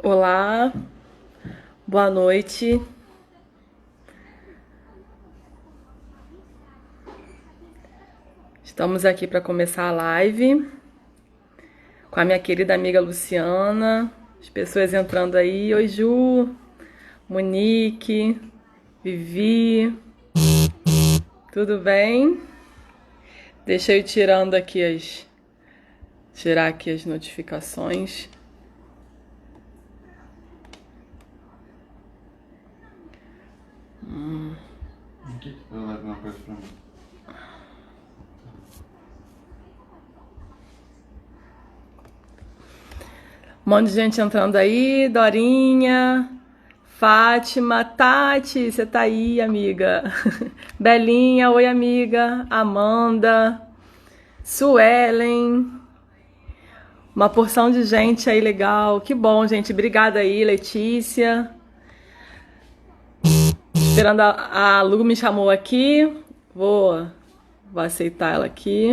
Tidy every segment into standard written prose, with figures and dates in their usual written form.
Olá, boa noite. Estamos aqui para começar a live com a minha querida amiga Luciana. As pessoas entrando aí. Oi, Ju, Monique, Vivi, tudo bem? Deixa eu ir tirando aqui tirar aqui as notificações. Aqui, eu levo uma coisa pra mim. Um monte de gente entrando aí. Dorinha, Fátima, Tati, você tá aí, amiga? Belinha, oi, amiga. Amanda, Suelen, uma porção de gente aí legal. Que bom, gente. Obrigada aí, Letícia. Esperando a Lu me chamou aqui. Vou aceitar ela aqui.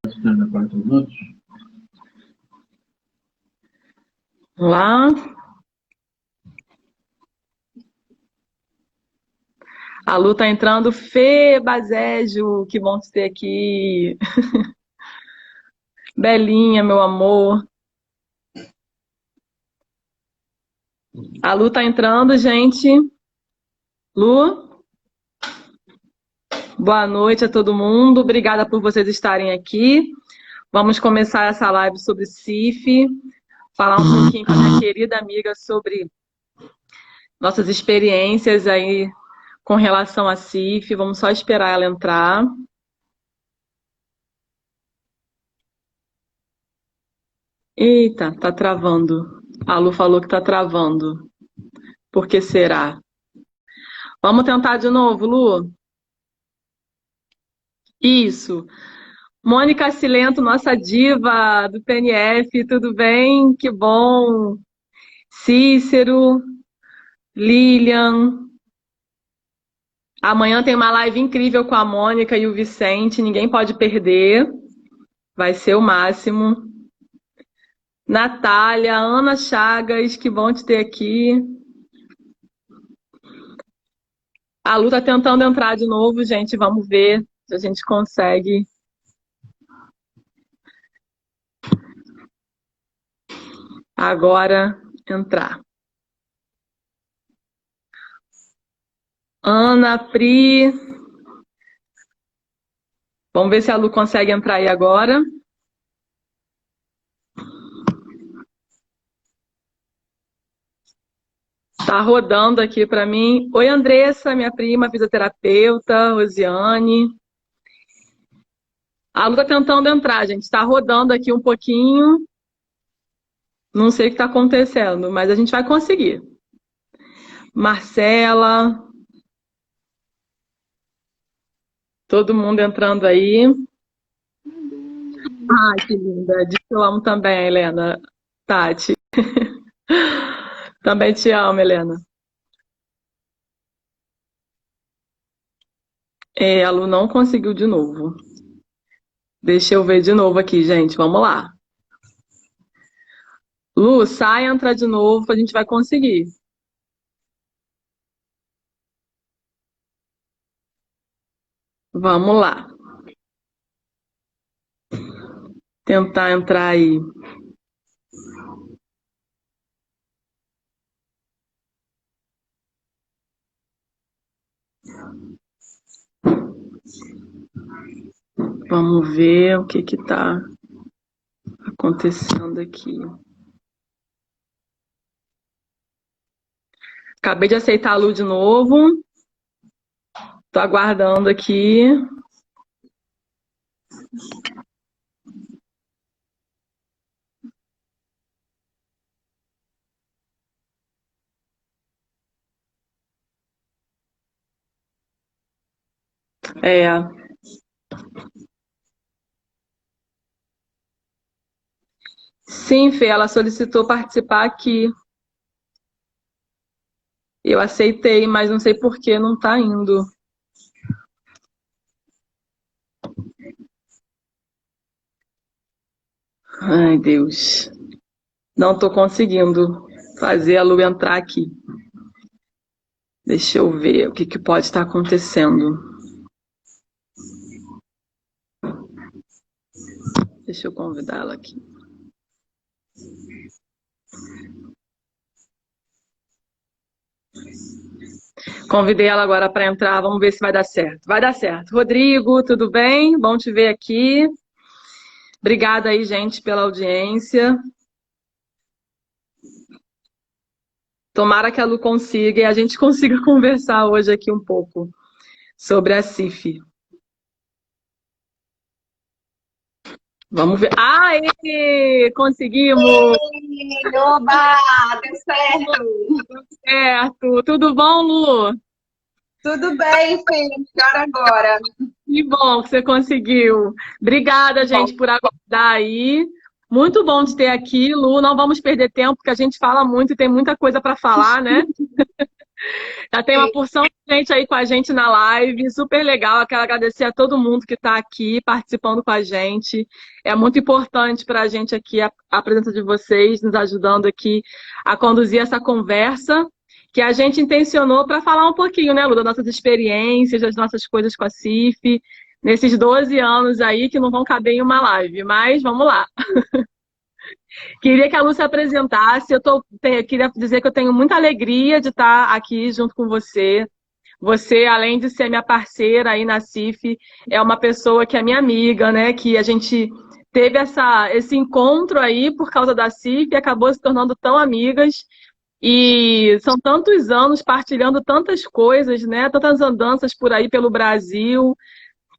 Estando a parte dos outros. Vamos lá. A Lu tá entrando. Fê Bazejo, que bom te ter aqui. Belinha, meu amor. A Lu tá entrando, gente. Lu, boa noite a todo mundo. Obrigada por vocês estarem aqui. Vamos começar essa live sobre CIF, falar um pouquinho com a minha querida amiga sobre nossas experiências aí com relação a CIF. Vamos só esperar ela entrar. Eita, tá travando. A Lu falou que tá travando. Por que será? Vamos tentar de novo, Lu? Isso. Mônica Cilento, nossa diva do PNF, tudo bem? Que bom. Cícero, Lilian. Amanhã tem uma live incrível com a Mônica e o Vicente, ninguém pode perder. Vai ser o máximo. Natália, Ana Chagas, que bom te ter aqui. A Lu tá tentando entrar de novo, gente. Vamos ver se a gente consegue. Agora entrar. Ana, Pri. Vamos ver se a Lu consegue entrar aí agora. Tá rodando aqui para mim. Oi, Andressa, minha prima, fisioterapeuta, Rosiane. A Lu tá tentando entrar, gente. Tá rodando aqui um pouquinho. Não sei o que tá acontecendo, mas a gente vai conseguir. Marcela. Todo mundo entrando aí. Ai, que linda. Diz que eu amo também, Helena. Tati. Também te amo, Helena. É, a Lu não conseguiu de novo. Deixa eu ver de novo aqui, gente. Vamos lá. Lu, sai, entra de novo, a gente vai conseguir. Vamos lá. Tentar entrar aí. Vamos ver o que que tá acontecendo aqui. Acabei de aceitar a Lu de novo. Tô aguardando aqui. É. Sim, Fê, ela solicitou participar aqui. Eu aceitei, mas não sei por que não tá indo. Ai, Deus. Não tô conseguindo fazer a Lu entrar aqui. Deixa eu ver o que que pode estar acontecendo. Deixa eu convidar ela aqui. Convidei ela agora para entrar, vamos ver se vai dar certo. Vai dar certo. Rodrigo, tudo bem? Bom te ver aqui. Obrigada aí, gente, pela audiência. Tomara que a Lu consiga e a gente consiga conversar hoje aqui um pouco sobre a CIF. Vamos ver. Aê! Conseguimos! Ei, oba, deu certo. Certo! Tudo bom, Lu? Tudo bem, Fê, melhor agora. Que bom que você conseguiu. Obrigada, Bom, gente, por aguardar aí. Muito bom de ter aqui, Lu. Não vamos perder tempo, porque a gente fala muito e tem muita coisa para falar, né? Já tem uma Fê, porção de gente aí com a gente na live, super legal. Eu quero agradecer a todo mundo que está aqui participando com a gente. É muito importante para a gente aqui a presença de vocês, nos ajudando aqui a conduzir essa conversa que a gente intencionou para falar um pouquinho, né, Lu, das nossas experiências, das nossas coisas com a CIF, nesses 12 anos aí que não vão caber em uma live, mas vamos lá. Queria que a Lu se apresentasse. Queria dizer que eu tenho muita alegria de estar aqui junto com você. Você, além de ser minha parceira aí na CIF, é uma pessoa que é minha amiga, né? Que a gente teve esse encontro aí por causa da CIF e acabou se tornando tão amigas. E são tantos anos partilhando tantas coisas, né? Tantas andanças por aí pelo Brasil.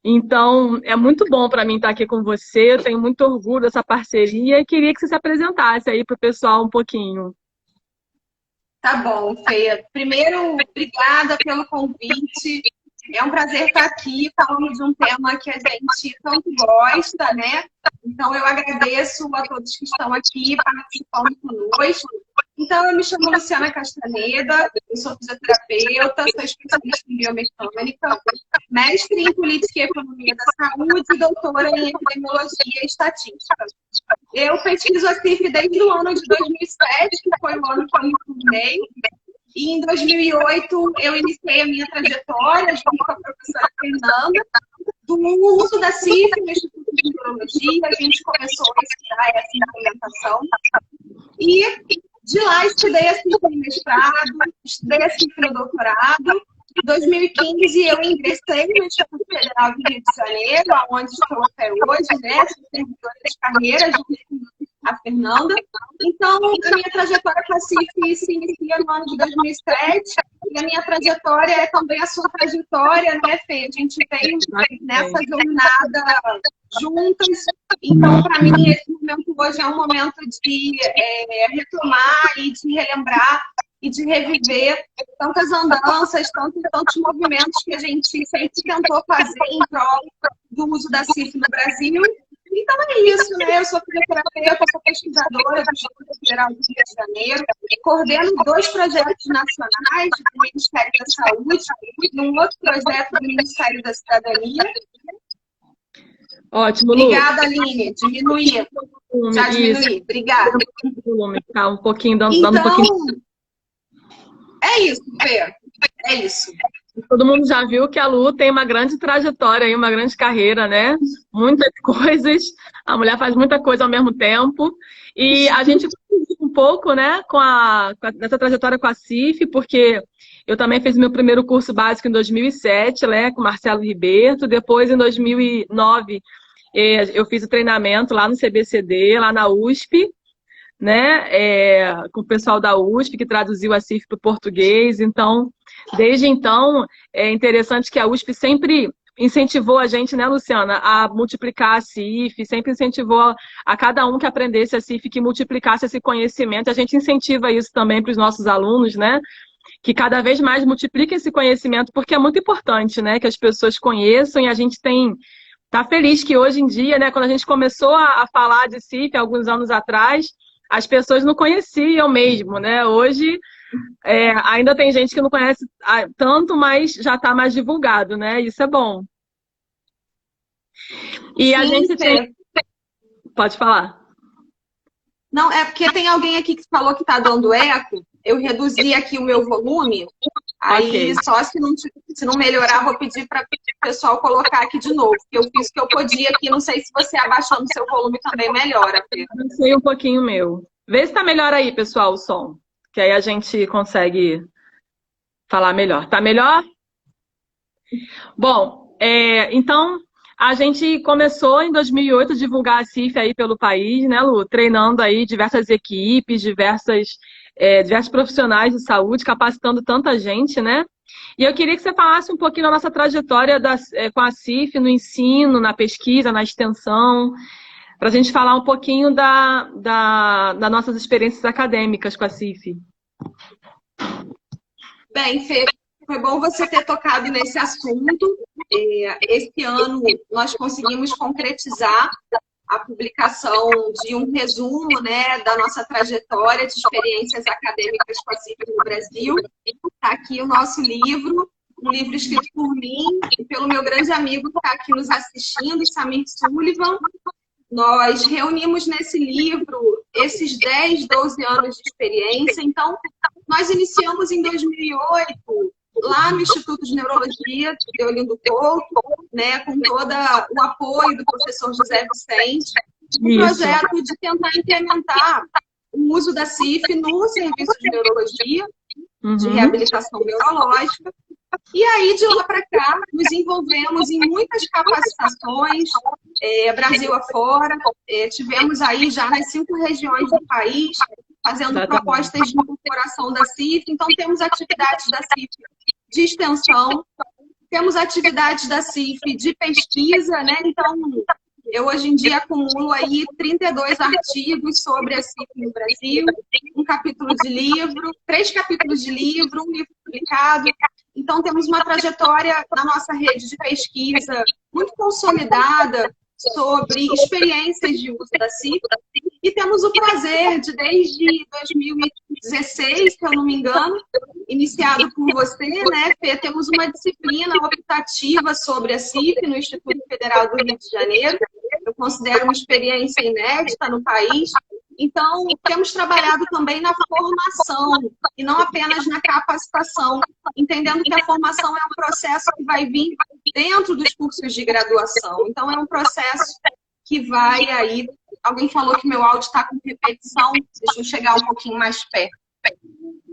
Então, é muito bom para mim estar aqui com você. Eu tenho muito orgulho dessa parceria e queria que você se apresentasse aí para o pessoal um pouquinho. tá bom, Fê. Primeiro, obrigada pelo convite. É um prazer estar aqui falando de um tema que a gente tanto gosta, né? Então, eu agradeço a todos que estão aqui participando conosco. Então, eu me chamo Luciana Castaneda, eu sou fisioterapeuta, sou especialista em biomecânica, mestre em política e economia da saúde e doutora em epidemiologia e estatística. Eu pesquiso a CIF desde o ano de 2007, que foi o ano que eu me formei, e em 2008 eu iniciei a minha trajetória junto com a professora Fernanda, do uso da CIF no Instituto de Neurologia. A gente começou a estudar essa implementação. E de lá estudei a CIF no mestrado, estudei a CIF no doutorado. Em 2015 eu ingressei no Instituto Federal do Rio de Janeiro, onde estou até hoje, né? Sou servidora de carreira junto com a Fernanda. Então, a minha trajetória com a CIF se inicia no ano de 2007, e a minha trajetória é também a sua trajetória, né, Fê? A gente vem nessa jornada juntas. Então, para mim, esse momento hoje é um momento de retomar e de relembrar e de reviver tantas andanças, tantos movimentos que a gente sempre tentou fazer em prol do uso da CIF no Brasil. Então é isso, né? Eu sou fisioterapeuta, sou pesquisadora do Instituto Federal do Rio de Janeiro, coordeno 2 projetos nacionais do Ministério da Saúde e um outro projeto do Ministério da Cidadania. Ótimo, Lu. Obrigada, Aline. Diminuí. Já diminuí. Obrigada. Tá um pouquinho, dando um Então, pouquinho. é isso, Fê. É isso. Todo mundo já viu que a Lu tem uma grande trajetória aí, uma grande carreira, né? Muitas coisas. A mulher faz muita coisa ao mesmo tempo. E a gente um pouco, né, nessa trajetória com a CIF, porque eu também fiz meu primeiro curso básico em 2007, né, com Marcelo Ribeiro. Depois, em 2009, eu fiz o treinamento lá no CBCD, lá na USP, né, com o pessoal da USP, que traduziu a CIF para o português. Então, desde então, é interessante que a USP sempre incentivou a gente, né, Luciana, a multiplicar a CIF, sempre incentivou a cada um que aprendesse a CIF, que multiplicasse esse conhecimento. A gente incentiva isso também para os nossos alunos, né, que cada vez mais multiplique esse conhecimento, porque é muito importante, né, que as pessoas conheçam. E a gente tá feliz que hoje em dia, né, quando a gente começou a falar de CIF alguns anos atrás, as pessoas não conheciam mesmo, né? Hoje ainda tem gente que não conhece tanto, mas já está mais divulgado, né? Isso é bom. E a Sim, gente tem... Pode falar. Não, é porque tem alguém aqui que falou que está dando eco. Eu reduzi aqui o meu volume. Aí, Ok. só se não melhorar, vou pedir para o pessoal colocar aqui de novo. Porque eu fiz o que eu podia aqui. Não sei se você abaixando o seu volume também melhora. Avancei um pouquinho o meu. Vê se tá melhor aí, pessoal, o som. Que aí a gente consegue falar melhor. Tá melhor? Bom, então a gente começou em 2008 a divulgar a CIF aí pelo país, né, Lu? Treinando aí diversas equipes, diversos profissionais de saúde, capacitando tanta gente, né? E eu queria que você falasse um pouquinho da nossa trajetória com a CIF no ensino, na pesquisa, na extensão, para a gente falar um pouquinho das nossas experiências acadêmicas com a CIF. Bem, Fê, foi bom você ter tocado nesse assunto. Esse ano nós conseguimos concretizar a publicação de um resumo, né, da nossa trajetória de experiências acadêmicas com a CIF no Brasil. Está aqui o nosso livro, um livro escrito por mim e pelo meu grande amigo que está aqui nos assistindo, Samir Sullivan. Nós reunimos nesse livro esses 10, 12 anos de experiência. Então, nós iniciamos em 2008, lá no Instituto de Neurologia de Olinda Couto, né, com todo o apoio do professor José Vicente, um projeto de tentar implementar o uso da CIF no serviço de neurologia, de reabilitação neurológica. E aí, de lá para cá, nos envolvemos em muitas capacitações, Brasil afora. Tivemos aí já nas 5 regiões do país, fazendo propostas de incorporação da CIF. Então, temos atividades da CIF de extensão, temos atividades da CIF de pesquisa, né? Então, eu hoje em dia acumulo aí 32 artigos sobre a CIF no Brasil, um capítulo de livro, 3 capítulos de livro, um livro publicado. Então, temos uma trajetória na nossa rede de pesquisa muito consolidada sobre experiências de uso da CIF. E temos o prazer de, desde 2016, se eu não me engano, iniciado por você, né, Fê, temos uma disciplina optativa sobre a CIF no Instituto Federal do Rio de Janeiro. Eu considero uma experiência inédita no país. Então, temos trabalhado também na formação e não apenas na capacitação, entendendo que a formação é um processo que vai vir dentro dos cursos de graduação. Então, é um processo que vai aí... Alguém falou que meu áudio está com repetição. Deixa eu chegar um pouquinho mais perto.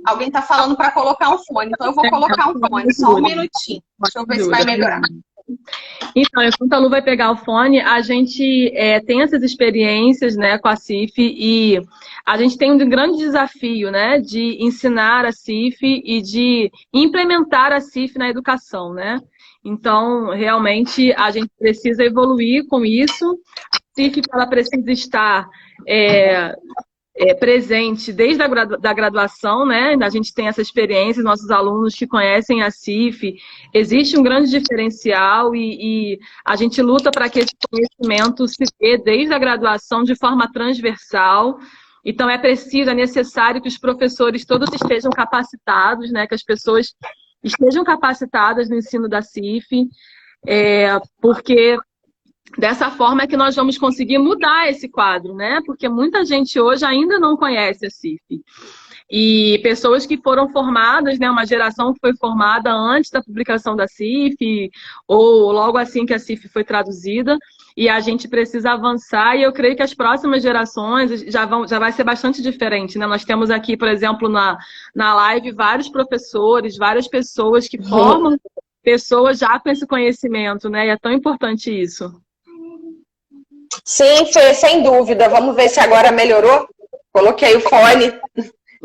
Alguém está falando para colocar um fone, então eu vou colocar um fone, só um minutinho. Deixa eu ver se vai melhorar. Então, enquanto a Lu vai pegar o fone, a gente tem essas experiências, né, com a CIF e a gente tem um grande desafio, né, de ensinar a CIF e de implementar a CIF na educação, né? Então, realmente, a gente precisa evoluir com isso. A CIF, ela precisa estar presente desde a graduação, né? A gente tem essa experiência, nossos alunos que conhecem a CIF, existe um grande diferencial e a gente luta para que esse conhecimento se dê desde a graduação de forma transversal. Então, é necessário que os professores todos estejam capacitados, né? Que as pessoas estejam capacitadas no ensino da CIF, porque dessa forma é que nós vamos conseguir mudar esse quadro, né? Porque muita gente hoje ainda não conhece a CIF. E pessoas que foram formadas, né? Uma geração que foi formada antes da publicação da CIF, ou logo assim que a CIF foi traduzida, e a gente precisa avançar, e eu creio que as próximas gerações já vai ser bastante diferente, né? Nós temos aqui, por exemplo, na live, vários professores, várias pessoas que formam pessoas já com esse conhecimento, né? E é tão importante isso. Sim, Fê, sem dúvida. Vamos ver se agora melhorou. Coloquei o fone.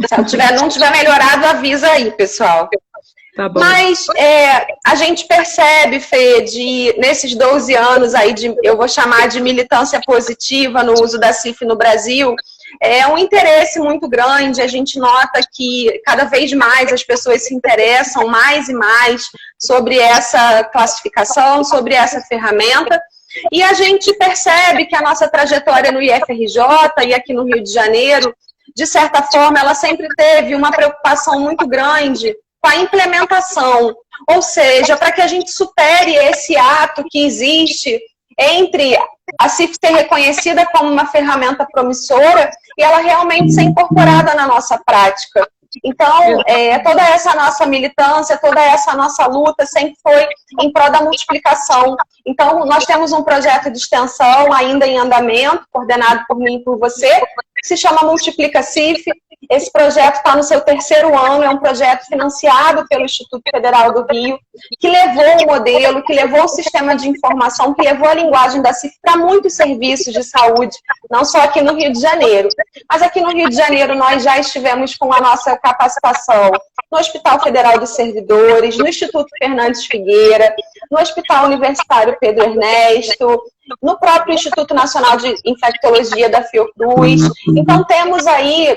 Se não tiver melhorado, avisa aí, pessoal. Tá bom. Mas a gente percebe, Fê, nesses 12 anos aí, eu vou chamar de militância positiva no uso da CIF no Brasil, um interesse muito grande. A gente nota que cada vez mais as pessoas se interessam mais e mais sobre essa classificação, sobre essa ferramenta. E a gente percebe que a nossa trajetória no IFRJ e aqui no Rio de Janeiro, de certa forma, ela sempre teve uma preocupação muito grande com a implementação. Ou seja, para que a gente supere esse ato que existe entre a CIF ser reconhecida como uma ferramenta promissora e ela realmente ser incorporada na nossa prática. Então, toda essa nossa militância, toda essa nossa luta sempre foi em prol da multiplicação. Então, nós temos um projeto de extensão ainda em andamento, coordenado por mim e por você, que se chama Multiplica CIF. Esse projeto está no seu 3º ano, é um projeto financiado pelo Instituto Federal do Rio, que levou o modelo, que levou o sistema de informação, que levou a linguagem da CIF para muitos serviços de saúde, não só aqui no Rio de Janeiro. Mas aqui no Rio de Janeiro nós já estivemos com a nossa capacitação no Hospital Federal dos Servidores, no Instituto Fernandes Figueira, no Hospital Universitário Pedro Ernesto, no próprio Instituto Nacional de Infectologia da Fiocruz. Então, temos aí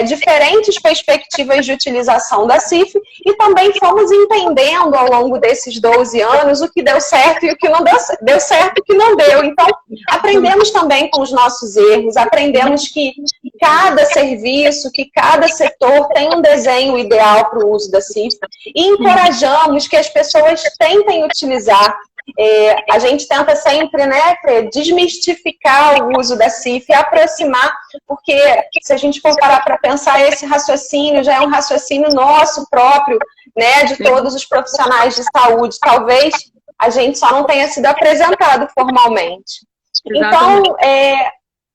diferentes perspectivas de utilização da CIF e também fomos entendendo ao longo desses 12 anos o que deu certo e o que não deu certo e o que não deu. Então, aprendemos também com os nossos erros, aprendemos que cada serviço, que cada setor tem um desenho ideal para o uso da CIF e encorajamos que as pessoas tentem utilizar. A gente tenta sempre, né, desmistificar o uso da CIF e aproximar, porque se a gente for parar para pensar, esse raciocínio já é um raciocínio nosso próprio, né, de todos os profissionais de saúde. Talvez a gente só não tenha sido apresentado formalmente. Então,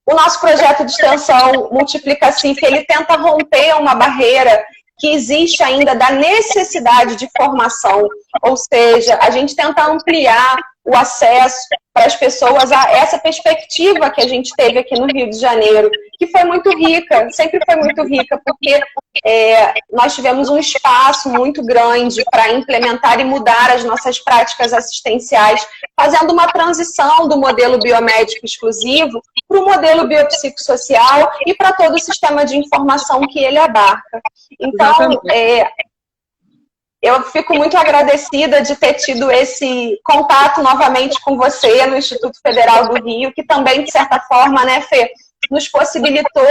o nosso projeto de extensão Multiplica CIF, ele tenta romper uma barreira que existe ainda da necessidade de formação, ou seja, a gente tenta ampliar o acesso para as pessoas a essa perspectiva que a gente teve aqui no Rio de Janeiro, que foi muito rica, sempre foi muito rica, porque nós tivemos um espaço muito grande para implementar e mudar as nossas práticas assistenciais, fazendo uma transição do modelo biomédico exclusivo para o modelo biopsicossocial e para todo o sistema de informação que ele abarca. Então, eu fico muito agradecida de ter tido esse contato novamente com você no Instituto Federal do Rio, que também, de certa forma, né, Fê, nos possibilitou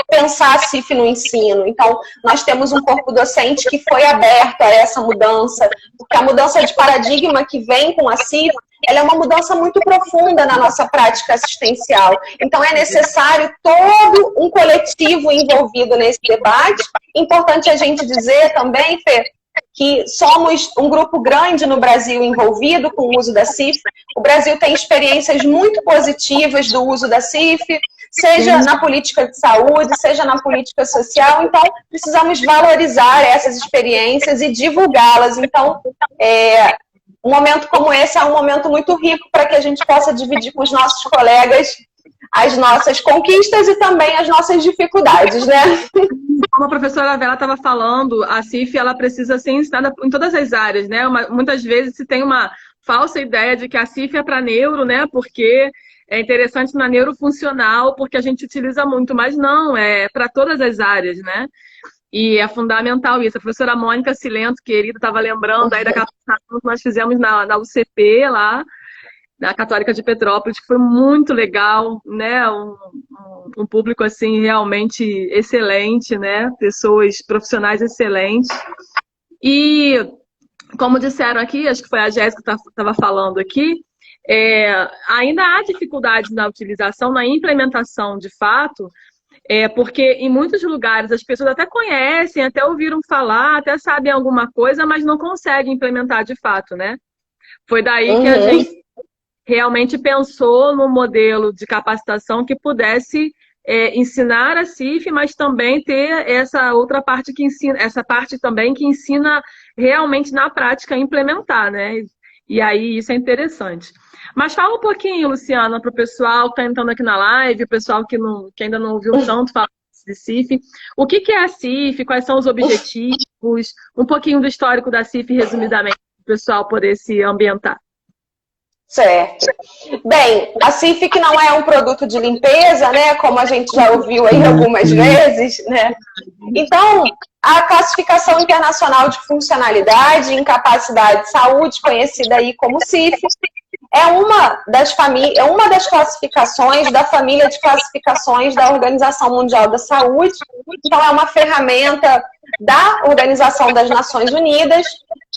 pensar a CIF no ensino. Então, nós temos um corpo docente que foi aberto a essa mudança, porque a mudança de paradigma que vem com a CIF, ela é uma mudança muito profunda na nossa prática assistencial. Então, é necessário todo um coletivo envolvido nesse debate. Importante a gente dizer também, Fê, que somos um grupo grande no Brasil envolvido com o uso da CIF. O Brasil tem experiências muito positivas do uso da CIF, seja na política de saúde, seja na política social. Então, precisamos valorizar essas experiências e divulgá-las. Então, um momento como esse é um momento muito rico para que a gente possa dividir com os nossos colegas as nossas conquistas e também as nossas dificuldades, né? Como a professora Vera estava falando, a CIF ela precisa ser ensinada em todas as áreas, né? Muitas vezes se tem uma falsa ideia de que a CIF é para neuro, né? Porque é interessante na neurofuncional, porque a gente utiliza muito, mas não, é para todas as áreas, né? E é fundamental isso. A professora Mônica Silento, querida, estava lembrando aí da capacitação que nós fizemos na UCP lá, da Católica de Petrópolis, que foi muito legal, né? Um público assim realmente excelente, né? Pessoas profissionais excelentes. E como disseram aqui, acho que foi a Jéssica que estava falando aqui, ainda há dificuldades na utilização, na implementação de fato, porque em muitos lugares as pessoas até conhecem, até ouviram falar, até sabem alguma coisa, mas não conseguem implementar de fato, né? Foi daí que a gente realmente pensou no modelo de capacitação que pudesse ensinar a CIF, mas também ter essa outra parte que ensina, essa parte também que ensina realmente na prática a implementar, né? E aí isso é interessante. Mas fala um pouquinho, Luciana, para o pessoal que está entrando aqui na live, o pessoal que ainda não ouviu tanto falar de CIF. O que é a CIF? Quais são os objetivos? Um pouquinho do histórico da CIF, resumidamente, para o pessoal poder se ambientar. Certo. Bem, a CIF que não é um produto de limpeza, né, como a gente já ouviu aí algumas vezes, né? Então, a Classificação Internacional de Funcionalidade e Incapacidade de Saúde, conhecida aí como CIF, é uma das classificações da família de classificações da Organização Mundial da Saúde. Então, é uma ferramenta da Organização das Nações Unidas,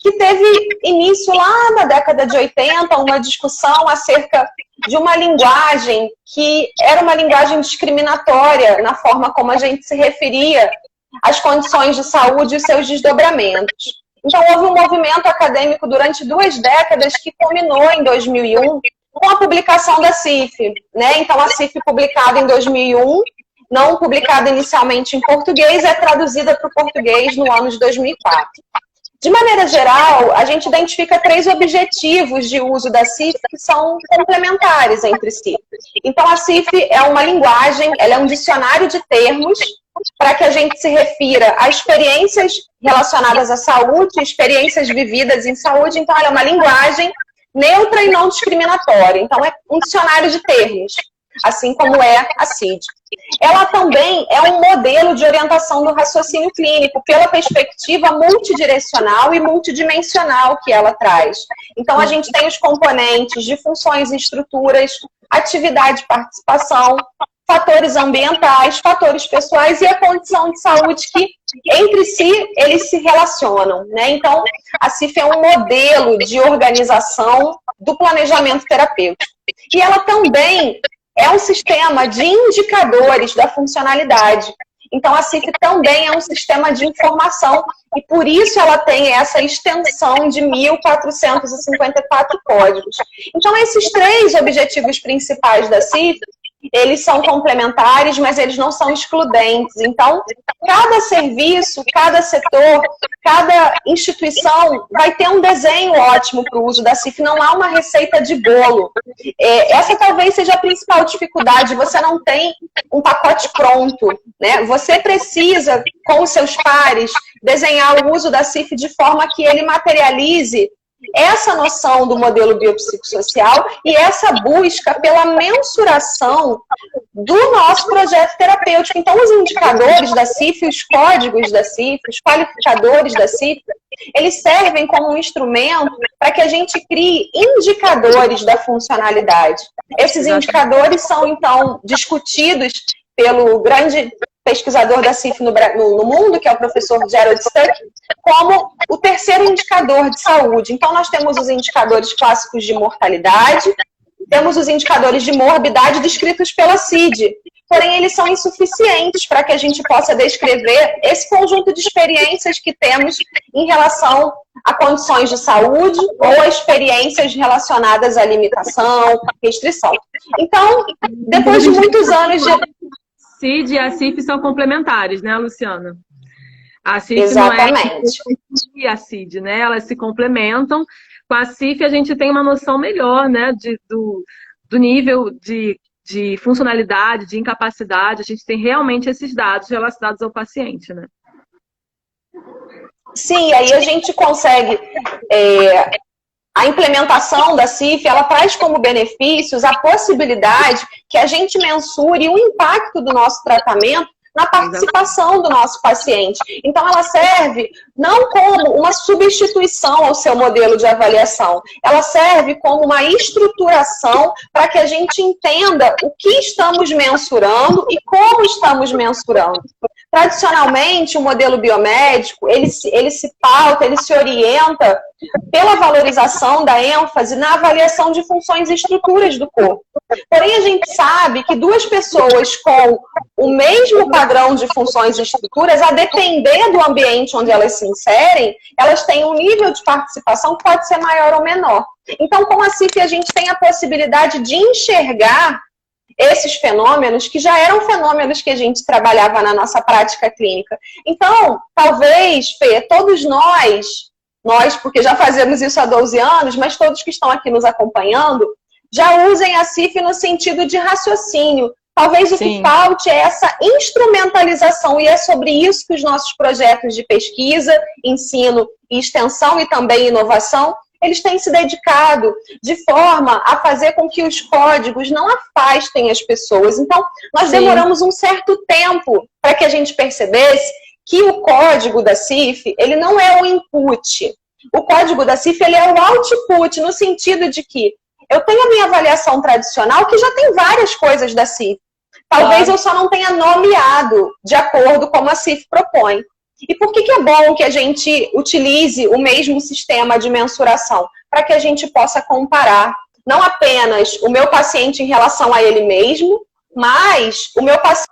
que teve início lá na década de 80, uma discussão acerca de uma linguagem que era uma linguagem discriminatória na forma como a gente se referia às condições de saúde e seus desdobramentos. Então, houve um movimento acadêmico durante 2 décadas que culminou em 2001 com a publicação da CIF, né? Então, a CIF publicada em 2001, não publicada inicialmente em português, é traduzida para o português no ano de 2004. De maneira geral, a gente identifica 3 objetivos de uso da CIF que são complementares entre si. Então, a CIF é uma linguagem, ela é um dicionário de termos para que a gente se refira a experiências relacionadas à saúde, experiências vividas em saúde. Então, ela é uma linguagem neutra e não discriminatória. Então, é um dicionário de termos, assim como é a CID. Ela também é um modelo de orientação do raciocínio clínico, pela perspectiva multidirecional e multidimensional que ela traz. Então, a gente tem os componentes de funções e estruturas, atividade e participação, fatores ambientais, fatores pessoais e a condição de saúde que, entre si, eles se relacionam, né? Então, a CIF é um modelo de organização do planejamento terapêutico. E ela também é um sistema de indicadores da funcionalidade. Então, a CIF também é um sistema de informação e, por isso, ela tem essa extensão de 1.454 códigos. Então, esses 3 objetivos principais da CIF, eles são complementares, mas eles não são excludentes. Então, cada serviço, cada setor, cada instituição vai ter um desenho ótimo para o uso da CIF. Não há uma receita de bolo. Essa talvez seja a principal dificuldade. Você não tem um pacote pronto, né? Você precisa, com os seus pares, desenhar o uso da CIF de forma que ele materialize essa noção do modelo biopsicossocial e essa busca pela mensuração do nosso projeto terapêutico. Então, os indicadores da CIF, os códigos da CIF, os qualificadores da CIF, eles servem como um instrumento para que a gente crie indicadores da funcionalidade. Esses indicadores são, então, discutidos pelo grande pesquisador da CIF no mundo, que é o professor Gerald Stuck, como o terceiro indicador de saúde. Então, nós temos os indicadores clássicos de mortalidade, temos os indicadores de morbidade descritos pela CID, porém, eles são insuficientes para que a gente possa descrever esse conjunto de experiências que temos em relação a condições de saúde ou a experiências relacionadas à limitação, restrição. Então, depois de muitos anos de... CID e a CIF são complementares, né, Luciana? A CIF Exatamente. Não é a CID, né? Elas se complementam. Com a CIF a gente tem uma noção melhor, né, do nível de funcionalidade, de incapacidade. A gente tem realmente esses dados relacionados ao paciente, né? Sim, aí a gente consegue... A implementação da CIF, ela traz como benefícios a possibilidade que a gente mensure o impacto do nosso tratamento na participação do nosso paciente. Então, ela serve não como uma substituição ao seu modelo de avaliação, ela serve como uma estruturação para que a gente entenda o que estamos mensurando e como estamos mensurando. Tradicionalmente, o modelo biomédico, ele se pauta, ele se orienta pela valorização da ênfase na avaliação de funções e estruturas do corpo. Porém, a gente sabe que 2 pessoas com o mesmo padrão de funções e estruturas, a depender do ambiente onde elas se inserem, elas têm um nível de participação que pode ser maior ou menor. Então, com a CIF, a gente tem a possibilidade de enxergar esses fenômenos, que já eram fenômenos que a gente trabalhava na nossa prática clínica. Então, talvez, Fê, todos nós, porque já fazemos isso há 12 anos, mas todos que estão aqui nos acompanhando, já usem a CIF no sentido de raciocínio. Talvez o que falte é essa instrumentalização, e é sobre isso que os nossos projetos de pesquisa, ensino e extensão e também inovação, eles têm se dedicado de forma a fazer com que os códigos não afastem as pessoas. Então, nós demoramos um certo tempo para que a gente percebesse que o código da CIF, ele não é o input. O código da CIF, ele é o output, no sentido de que eu tenho a minha avaliação tradicional, que já tem várias coisas da CIF. Talvez eu só não tenha nomeado de acordo com como a CIF propõe. E por que é bom que a gente utilize o mesmo sistema de mensuração? Para que a gente possa comparar não apenas o meu paciente em relação a ele mesmo, mas o meu paciente,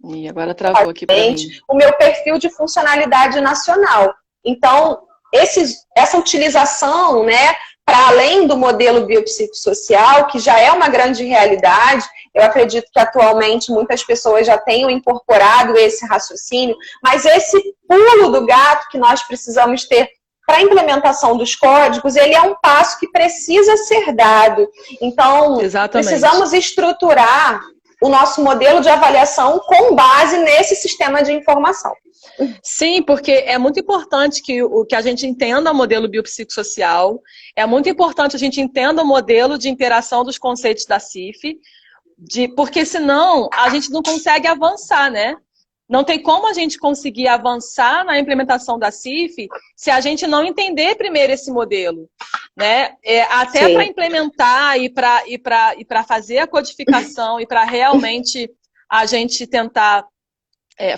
E agora travou aqui para mim. o meu perfil de funcionalidade nacional. Então, essa utilização, né, para além do modelo biopsicossocial, que já é uma grande realidade, eu acredito que atualmente muitas pessoas já tenham incorporado esse raciocínio, mas esse pulo do gato que nós precisamos ter para a implementação dos códigos, ele é um passo que precisa ser dado. Então, precisamos estruturar o nosso modelo de avaliação com base nesse sistema de informação. Sim, porque é muito importante que a gente entenda o modelo biopsicossocial, é muito importante a gente entenda o modelo de interação dos conceitos da CIF, porque senão a gente não consegue avançar, né? Não tem como a gente conseguir avançar na implementação da CIF se a gente não entender primeiro esse modelo, né? Até para implementar e para fazer a codificação e para realmente a gente tentar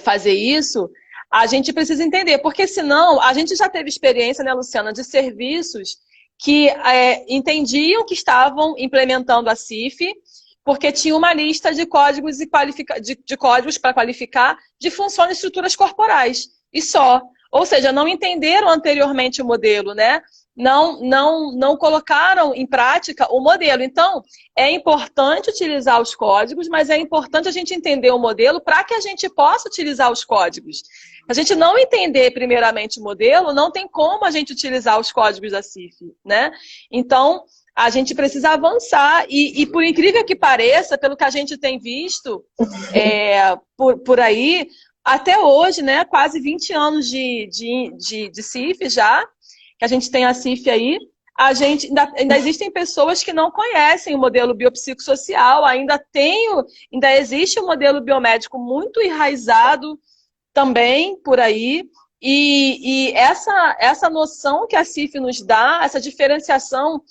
fazer isso, a gente precisa entender, porque senão a gente já teve experiência, né, Luciana, de serviços que entendiam que estavam implementando a CIF, porque tinha uma lista de códigos de códigos para qualificar de funções e estruturas corporais, e só. Ou seja, não entenderam anteriormente o modelo, né? Não colocaram em prática o modelo. Então, é importante utilizar os códigos, mas é importante a gente entender o modelo para que a gente possa utilizar os códigos. Se a gente não entender primeiramente o modelo, não tem como a gente utilizar os códigos da CIF, né? Então, a gente precisa avançar e por incrível que pareça, pelo que a gente tem visto por aí, até hoje, né, quase 20 anos de CIF já, que a gente tem a CIF aí, ainda existem pessoas que não conhecem o modelo biopsicossocial, ainda existe um modelo biomédico muito enraizado também por aí, e essa noção que a CIF nos dá, essa diferenciação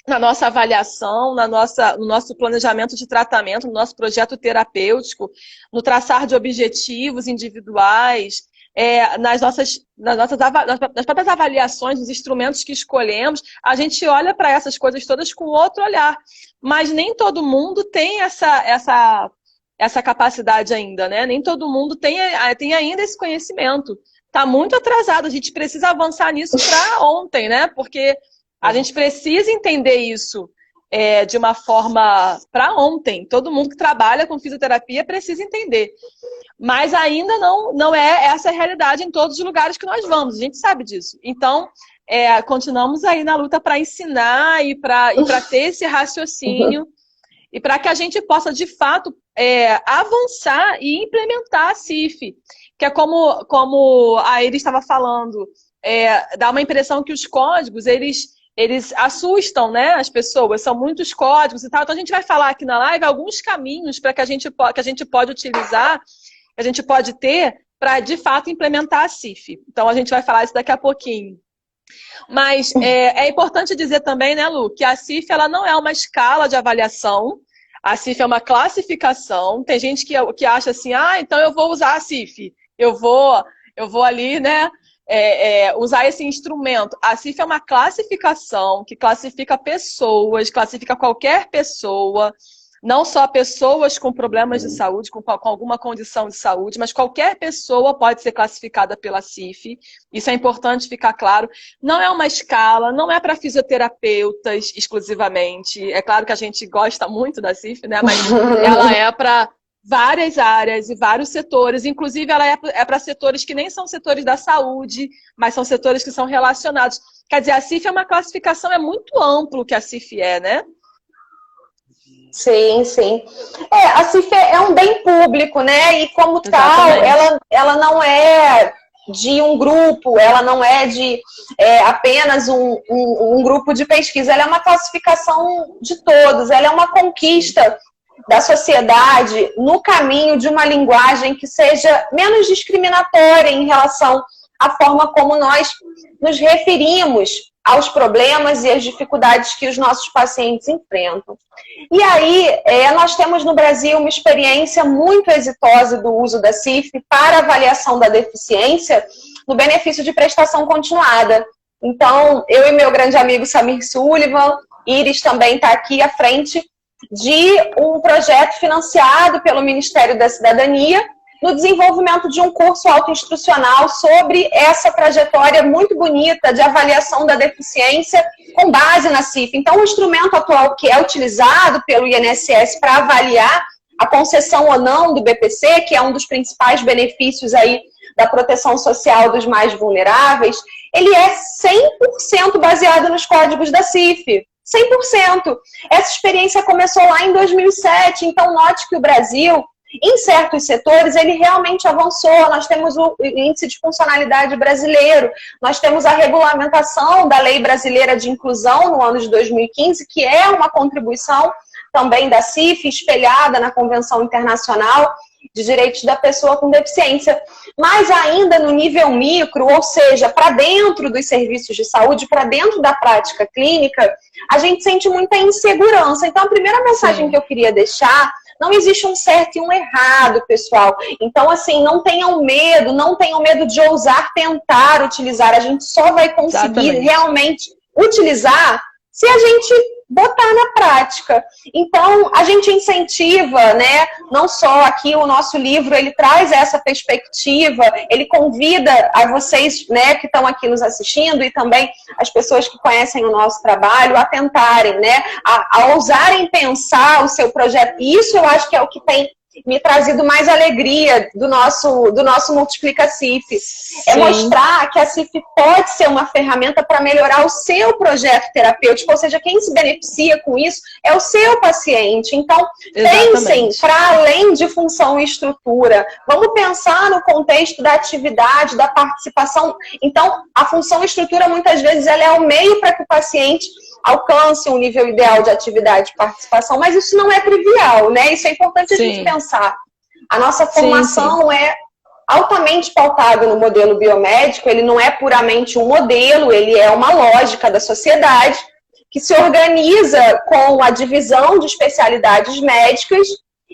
na nossa avaliação, no nosso planejamento de tratamento, no nosso projeto terapêutico, no traçar de objetivos individuais, nas próprias avaliações, nos instrumentos que escolhemos, a gente olha para essas coisas todas com outro olhar. Mas nem todo mundo tem essa capacidade ainda, né? Nem todo mundo tem ainda esse conhecimento. Está muito atrasado, a gente precisa avançar nisso para ontem, né? Porque a gente precisa entender isso de uma forma para ontem. Todo mundo que trabalha com fisioterapia precisa entender. Mas ainda não é essa a realidade em todos os lugares que nós vamos. A gente sabe disso. Então, continuamos aí na luta para ensinar e para ter esse raciocínio e para que a gente possa, de fato, avançar e implementar a CIF. Que é como a Iris estava falando, dá uma impressão que os códigos, eles assustam, né, as pessoas, são muitos códigos e tal. Então a gente vai falar aqui na live alguns caminhos para que a gente pode utilizar, que a gente pode ter para, de fato, implementar a CIF. Então a gente vai falar isso daqui a pouquinho. Mas é importante dizer também, né, Lu, que a CIF ela não é uma escala de avaliação, a CIF é uma classificação. Tem gente que acha assim, então eu vou usar a CIF, eu vou ali, né, usar esse instrumento. A CIF é uma classificação que classifica pessoas, classifica qualquer pessoa, não só pessoas com problemas de saúde, com alguma condição de saúde, mas qualquer pessoa pode ser classificada pela CIF. Isso é importante ficar claro. Não é uma escala, não é para fisioterapeutas exclusivamente. É claro que a gente gosta muito da CIF, né? Mas ela é para várias áreas e vários setores, inclusive ela é para setores que nem são setores da saúde, mas são setores que são relacionados. Quer dizer, a CIF é uma classificação, é muito amplo que a CIF né? Sim, sim. A CIF é um bem público, né? E como tal, ela não é de um grupo, ela não é de apenas um grupo de pesquisa, ela é uma classificação de todos, ela é uma conquista da sociedade no caminho de uma linguagem que seja menos discriminatória em relação à forma como nós nos referimos aos problemas e às dificuldades que os nossos pacientes enfrentam. E aí, nós temos no Brasil uma experiência muito exitosa do uso da CIF para avaliação da deficiência no benefício de prestação continuada. Então, eu e meu grande amigo Samir Sullivan, Iris também está aqui à frente de um projeto financiado pelo Ministério da Cidadania no desenvolvimento de um curso autoinstrucional sobre essa trajetória muito bonita de avaliação da deficiência com base na CIF. Então, o instrumento atual que é utilizado pelo INSS para avaliar a concessão ou não do BPC, que é um dos principais benefícios aí da proteção social dos mais vulneráveis, ele é 100% baseado nos códigos da CIF. 100%. Essa experiência começou lá em 2007, então note que o Brasil, em certos setores, ele realmente avançou. Nós temos o índice de funcionalidade brasileiro, nós temos a regulamentação da Lei Brasileira de Inclusão no ano de 2015, que é uma contribuição também da CIF, espelhada na Convenção Internacional de Direitos da Pessoa com Deficiência. Mas ainda no nível micro, ou seja, para dentro dos serviços de saúde, para dentro da prática clínica, a gente sente muita insegurança. Então, a primeira mensagem que eu queria deixar: não existe um certo e um errado, pessoal. Então, assim, não tenham medo de ousar tentar utilizar. A gente só vai conseguir realmente utilizar se a gente botar na prática. Então, a gente incentiva, né? Não só aqui o nosso livro, ele traz essa perspectiva, ele convida a vocês, né, que estão aqui nos assistindo e também as pessoas que conhecem o nosso trabalho a tentarem, né, a ousarem pensar o seu projeto. E isso eu acho que é o que tem me trazido mais alegria do nosso Multiplica CIF. É mostrar que a CIF pode ser uma ferramenta para melhorar o seu projeto terapêutico, ou seja, quem se beneficia com isso é o seu paciente. Então, pensem para além de função e estrutura. Vamos pensar no contexto da atividade, da participação. Então, a função e estrutura, muitas vezes, ela é o meio para que o paciente alcance um nível ideal de atividade e participação, mas isso não é trivial, né? Isso é importante a gente pensar. A nossa formação é altamente pautada no modelo biomédico, ele não é puramente um modelo, ele é uma lógica da sociedade que se organiza com a divisão de especialidades médicas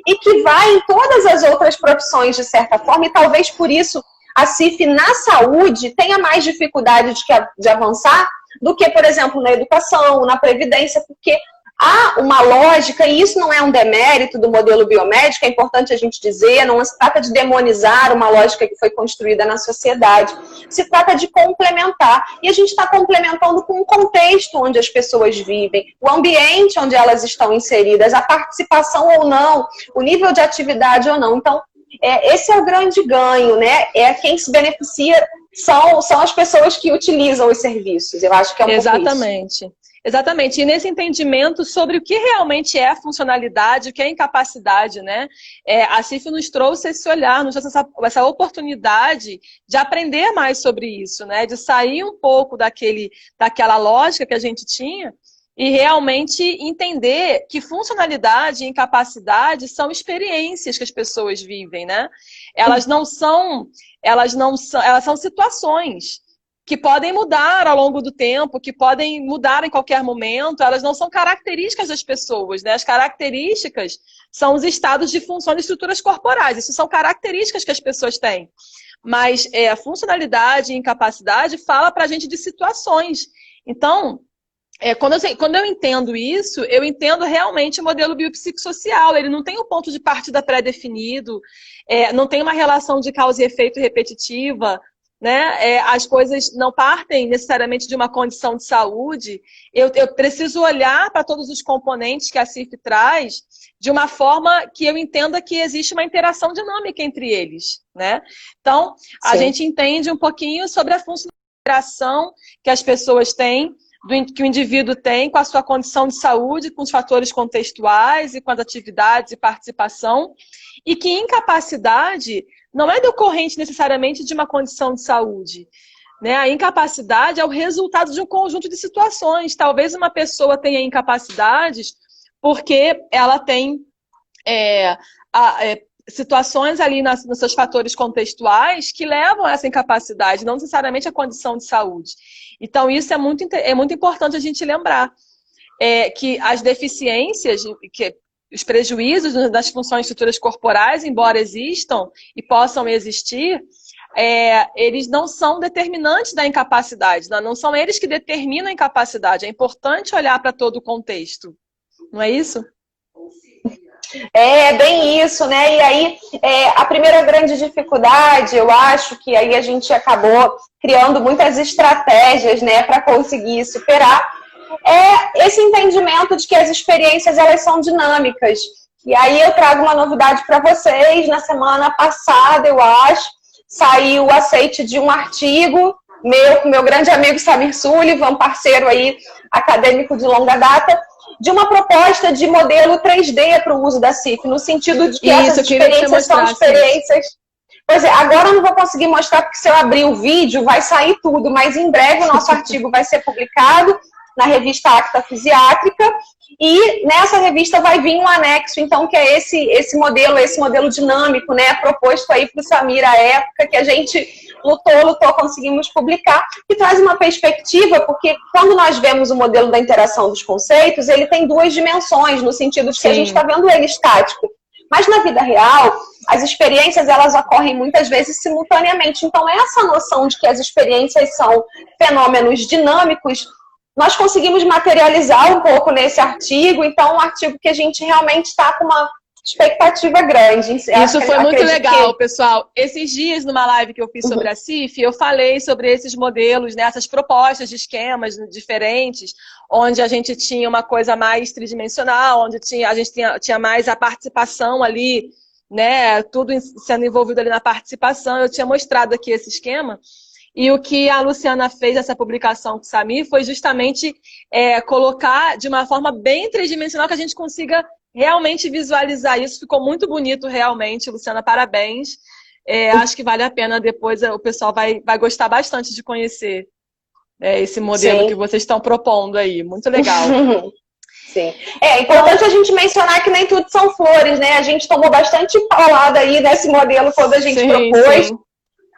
e que vai em todas as outras profissões, de certa forma, e talvez por isso a CIF na saúde tenha mais dificuldade de avançar do que, por exemplo, na educação, na previdência, porque há uma lógica, e isso não é um demérito do modelo biomédico, é importante a gente dizer, não se trata de demonizar uma lógica que foi construída na sociedade, se trata de complementar, e a gente está complementando com o contexto onde as pessoas vivem, o ambiente onde elas estão inseridas, a participação ou não, o nível de atividade ou não. Então, esse é o grande ganho, né? É quem se beneficia são as pessoas que utilizam os serviços. Eu acho que é um pouco isso. Exatamente. E nesse entendimento sobre o que realmente é a funcionalidade, o que é a incapacidade, né? A CIF nos trouxe esse olhar, nos trouxe essa oportunidade de aprender mais sobre isso, né? De sair um pouco daquela lógica que a gente tinha e realmente entender que funcionalidade e incapacidade são experiências que as pessoas vivem, né? Elas são situações que podem mudar ao longo do tempo, que podem mudar em qualquer momento, elas não são características das pessoas, né? As características são os estados de função de estruturas corporais, isso são características que as pessoas têm. Mas a funcionalidade e incapacidade fala pra gente de situações. Então, quando eu entendo isso, eu entendo realmente o modelo biopsicossocial. Ele não tem um ponto de partida pré-definido, não tem uma relação de causa e efeito repetitiva, né? As coisas não partem necessariamente de uma condição de saúde. Eu preciso olhar para todos os componentes que a CIF traz de uma forma que eu entenda que existe uma interação dinâmica entre eles, né? Então, a gente entende um pouquinho sobre a função que as pessoas têm, que o indivíduo tem com a sua condição de saúde, com os fatores contextuais e com as atividades e participação, e que incapacidade não é decorrente necessariamente de uma condição de saúde, né? A incapacidade é o resultado de um conjunto de situações. Talvez uma pessoa tenha incapacidades porque ela tem situações ali nos seus fatores contextuais que levam a essa incapacidade, não necessariamente a condição de saúde. Então, isso é muito importante a gente lembrar. Que as deficiências, os prejuízos das funções e estruturas corporais, embora existam e possam existir, eles não são determinantes da incapacidade, não são eles que determinam a incapacidade. É importante olhar para todo o contexto, não é isso? É bem isso, né? E aí, a primeira grande dificuldade, eu acho que aí a gente acabou criando muitas estratégias, né, para conseguir superar, é esse entendimento de que as experiências, elas são dinâmicas. E aí eu trago uma novidade para vocês. Na semana passada, eu acho, saiu o aceite de um artigo meu, com meu grande amigo Samir Sullivan, parceiro aí, acadêmico de longa data, de uma proposta de modelo 3D para o uso da CIF, no sentido de que essas experiências são experiências... Pois é, agora eu não vou conseguir mostrar, porque se eu abrir o vídeo vai sair tudo, mas em breve o nosso artigo vai ser publicado na revista Acta Fisiátrica, e nessa revista vai vir um anexo, então, que é esse modelo dinâmico, né, proposto aí para o Samir à época, que a gente lutou, conseguimos publicar, que traz uma perspectiva, porque quando nós vemos o modelo da interação dos conceitos, ele tem duas dimensões, no sentido de que a gente está vendo ele estático. Mas na vida real, as experiências, elas ocorrem muitas vezes simultaneamente. Então, essa noção de que as experiências são fenômenos dinâmicos, nós conseguimos materializar um pouco nesse artigo. Então, um artigo que a gente realmente está com uma expectativa grande. Isso foi muito legal, pessoal. Esses dias, numa live que eu fiz sobre a CIF, eu falei sobre esses modelos, né, essas propostas de esquemas diferentes, onde a gente tinha uma coisa mais tridimensional, onde a gente tinha mais a participação ali, né, tudo sendo envolvido ali na participação. Eu tinha mostrado aqui esse esquema. E o que a Luciana fez nessa publicação com o Samir foi justamente colocar de uma forma bem tridimensional que a gente consiga realmente visualizar isso. Ficou muito bonito realmente, Luciana, parabéns. Acho que vale a pena depois, o pessoal vai gostar bastante de conhecer esse modelo que vocês estão propondo aí. Muito legal. Sim. É importante a gente mencionar que nem tudo são flores, né? A gente tomou bastante paulada aí nesse modelo quando a gente propôs. Sim.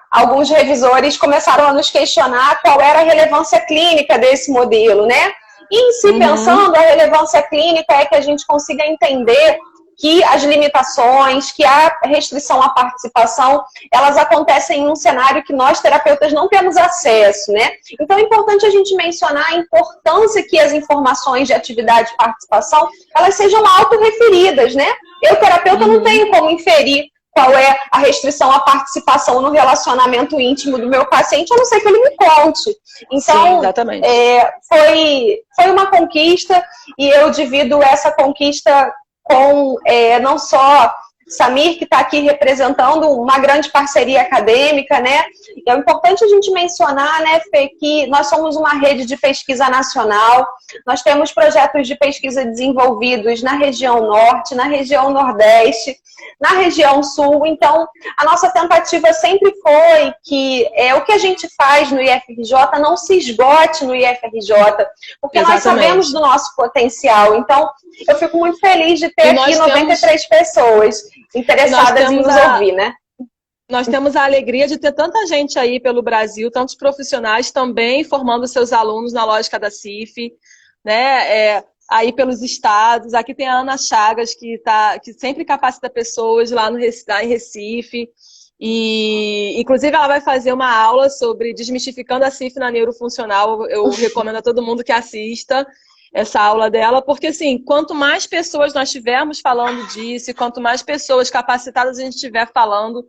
Alguns revisores começaram a nos questionar qual era a relevância clínica desse modelo, né? E em si, pensando, a relevância clínica é que a gente consiga entender que as limitações, que a restrição à participação, elas acontecem em um cenário que nós, terapeutas, não temos acesso, né? Então, é importante a gente mencionar a importância que as informações de atividade e participação, elas sejam autorreferidas, né? Eu, terapeuta, não tenho como inferir qual é a restrição à participação no relacionamento íntimo do meu paciente, a não ser que ele me conte. Então, foi uma conquista, e eu divido essa conquista com não só Samir, que está aqui representando uma grande parceria acadêmica, né? É importante a gente mencionar, né, Fê, que nós somos uma rede de pesquisa nacional, nós temos projetos de pesquisa desenvolvidos na região norte, na região nordeste, na região sul. Então, a nossa tentativa sempre foi que o que a gente faz no IFRJ não se esgote no IFRJ, porque nós sabemos do nosso potencial. Então, eu fico muito feliz de ter aqui 93 pessoas interessadas em nos ouvir, né? Nós temos a alegria de ter tanta gente aí pelo Brasil, tantos profissionais também formando seus alunos na lógica da CIF, né? Aí pelos estados. Aqui tem a Ana Chagas, que sempre capacita pessoas lá em Recife. E, inclusive, ela vai fazer uma aula sobre desmistificando a CIF na neurofuncional. Eu recomendo a todo mundo que assista essa aula dela, porque, assim, quanto mais pessoas nós tivermos falando disso, e quanto mais pessoas capacitadas a gente tiver falando,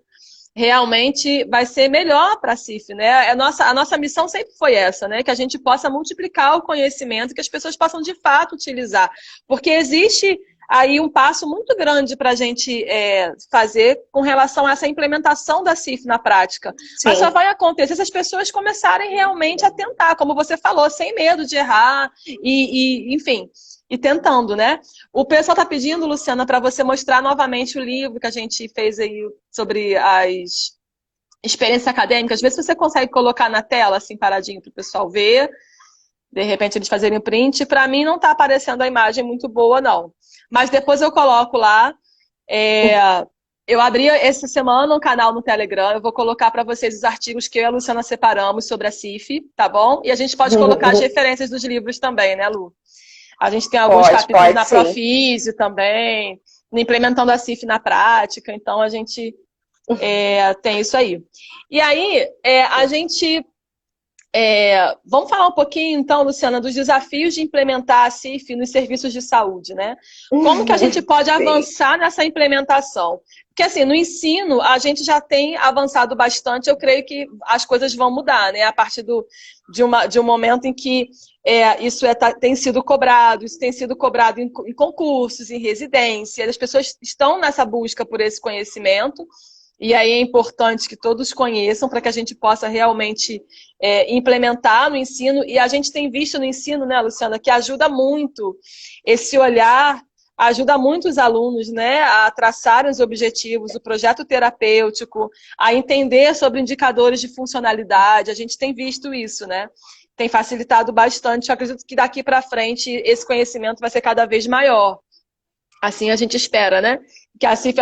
realmente vai ser melhor para a CIF, né? A nossa missão sempre foi essa, né? Que a gente possa multiplicar o conhecimento, que as pessoas possam de fato utilizar. Porque existe aí um passo muito grande para a gente fazer com relação a essa implementação da CIF na prática. Sim. Mas só vai acontecer se as pessoas começarem realmente a tentar, como você falou, sem medo de errar enfim... E tentando, né? O pessoal está pedindo, Luciana, para você mostrar novamente o livro que a gente fez aí sobre as experiências acadêmicas. Vê se você consegue colocar na tela, assim, paradinho, para o pessoal ver. De repente, eles fazerem print. Para mim, não está aparecendo a imagem muito boa, não. Mas depois eu coloco lá. Eu abri essa semana um canal no Telegram. Eu vou colocar para vocês os artigos que eu e a Luciana separamos sobre a CIF, tá bom? E a gente pode colocar as referências dos livros também, né, Lu? A gente tem alguns capítulos na Profísio também, implementando a CIF na prática. Então, a gente Tem isso aí. E aí, a gente... vamos falar um pouquinho, então, Luciana, dos desafios de implementar a CIF nos serviços de saúde, né? Como que a gente pode avançar nessa implementação? Porque, assim, no ensino, a gente já tem avançado bastante, eu creio que as coisas vão mudar, né? A partir de um momento em que isso tem sido cobrado, em concursos, em residência, as pessoas estão nessa busca por esse conhecimento, e aí é importante que todos conheçam para que a gente possa realmente implementar no ensino. E a gente tem visto no ensino, né, Luciana, que ajuda muito esse olhar, ajuda muito os alunos, né, a traçarem os objetivos, o projeto terapêutico, a entender sobre indicadores de funcionalidade. A gente tem visto isso, né? Tem facilitado bastante. Eu acredito que daqui para frente esse conhecimento vai ser cada vez maior. Assim a gente espera, né? Que a CIF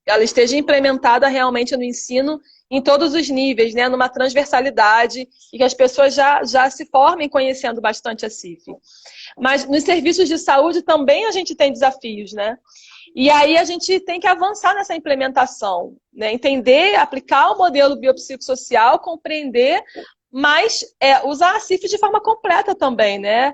ela esteja implementada realmente no ensino em todos os níveis, né? Numa transversalidade, e que as pessoas já se formem conhecendo bastante a CIF. Mas nos serviços de saúde também a gente tem desafios, né? E aí a gente tem que avançar nessa implementação, né? Entender, aplicar o modelo biopsicossocial, compreender, mas usar a CIF de forma completa também, né?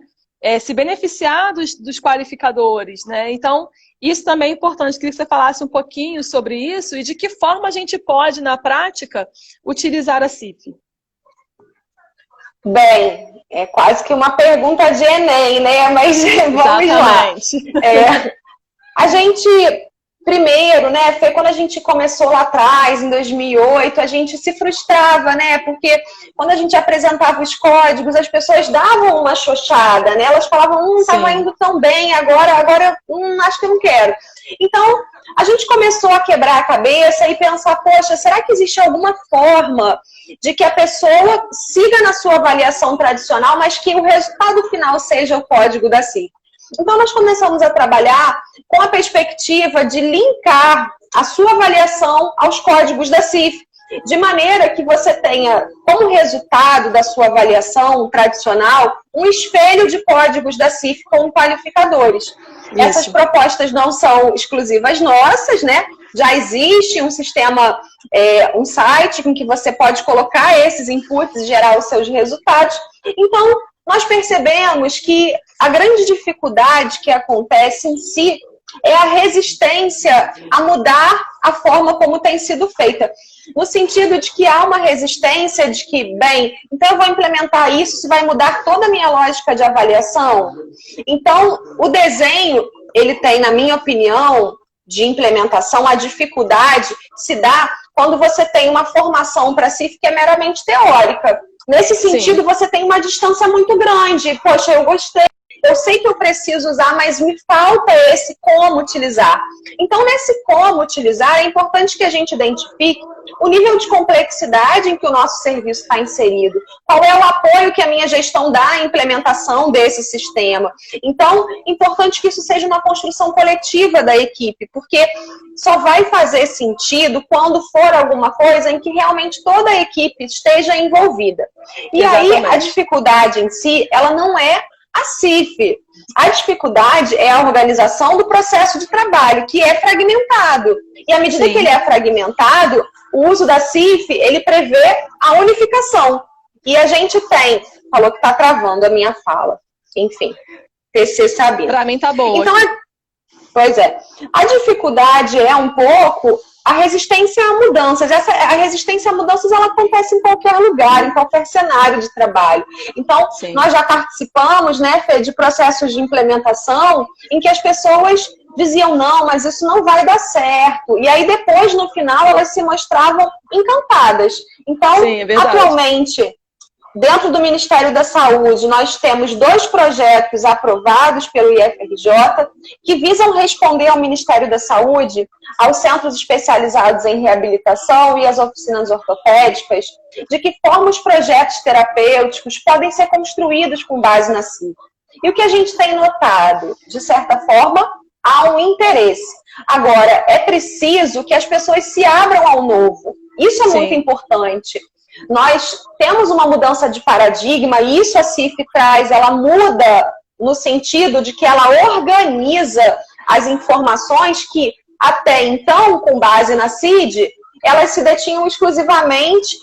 Se beneficiar dos qualificadores, né? Então, isso também é importante. Queria que você falasse um pouquinho sobre isso e de que forma a gente pode, na prática, utilizar a CIF. Bem, é quase que uma pergunta de Enem, né? Mas vamos lá. A gente, primeiro, né, foi quando a gente começou lá atrás, em 2008, a gente se frustrava, né? Porque quando a gente apresentava os códigos, as pessoas davam uma xoxada, né? Elas falavam, estava indo tão bem, agora acho que eu não quero. Então, a gente começou a quebrar a cabeça e pensar, poxa, será que existe alguma forma de que a pessoa siga na sua avaliação tradicional, mas que o resultado final seja o código da CIF? Então, nós começamos a trabalhar com a perspectiva de linkar a sua avaliação aos códigos da CIF, de maneira que você tenha, como resultado da sua avaliação tradicional, um espelho de códigos da CIF com qualificadores. Isso. Essas propostas não são exclusivas nossas, né? Já existe um sistema, um site em que você pode colocar esses inputs e gerar os seus resultados. Então, nós percebemos que a grande dificuldade que acontece em si é a resistência a mudar a forma como tem sido feita. No sentido de que há uma resistência de que, bem, então eu vou implementar isso vai mudar toda a minha lógica de avaliação. Então, o desenho, ele tem, na minha opinião, de implementação, a dificuldade se dá quando você tem uma formação para CIF que é meramente teórica. Nesse sentido, você tem uma distância muito grande. Poxa, eu gostei, eu sei que eu preciso usar, mas me falta esse como utilizar. Então, nesse como utilizar, é importante que a gente identifique o nível de complexidade em que o nosso serviço está inserido. Qual é o apoio que a minha gestão dá à implementação desse sistema. Então, é importante que isso seja uma construção coletiva da equipe, porque só vai fazer sentido quando for alguma coisa em que realmente toda a equipe esteja envolvida. E Exatamente. Aí, a dificuldade em si, ela não é a CIF. A dificuldade é a organização do processo de trabalho, que é fragmentado. E à medida que ele é fragmentado, o uso da CIF, ele prevê a unificação. E a gente tem... Falou que está travando a minha fala. Enfim, PC sabia. Para mim tá bom. Então, pois é. A dificuldade é um pouco a resistência a mudanças. A resistência a mudanças, ela acontece em qualquer lugar, em qualquer cenário de trabalho. Então, nós já participamos, né, Fê, de processos de implementação em que as pessoas diziam, não, mas isso não vai dar certo. E aí, depois, no final, elas se mostravam encantadas. Então, atualmente, dentro do Ministério da Saúde, nós temos 2 projetos aprovados pelo IFRJ que visam responder ao Ministério da Saúde, aos centros especializados em reabilitação e às oficinas ortopédicas, de que forma os projetos terapêuticos podem ser construídos com base na CIF. E o que a gente tem notado, de certa forma, há um interesse. Agora, é preciso que as pessoas se abram ao novo. Isso é muito importante. Nós temos uma mudança de paradigma, e isso a CIF traz, ela muda no sentido de que ela organiza as informações que, até então, com base na CID, elas se detinham exclusivamente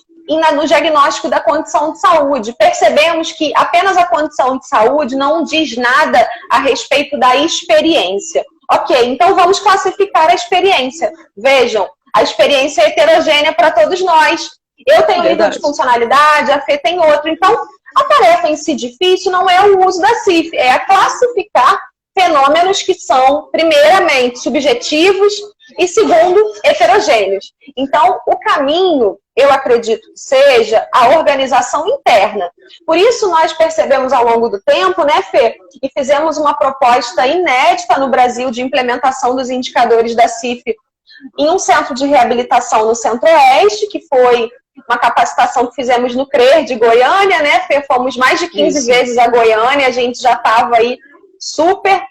no diagnóstico da condição de saúde. Percebemos que apenas a condição de saúde não diz nada a respeito da experiência. Ok, então vamos classificar a experiência. Vejam, a experiência é heterogênea para todos nós. Eu tenho um nível de funcionalidade, a Fê tem outro. Então, a tarefa em si difícil não é o uso da CIF, é classificar fenômenos que são, primeiramente, subjetivos e, segundo, heterogêneos. Então, o caminho, eu acredito que seja a organização interna. Por isso, nós percebemos ao longo do tempo, né, Fê, e fizemos uma proposta inédita no Brasil de implementação dos indicadores da CIF em um centro de reabilitação no Centro-Oeste, que foi uma capacitação que fizemos no CRER de Goiânia, né, Fê? Fomos mais de 15 vezes a Goiânia, a gente já estava aí super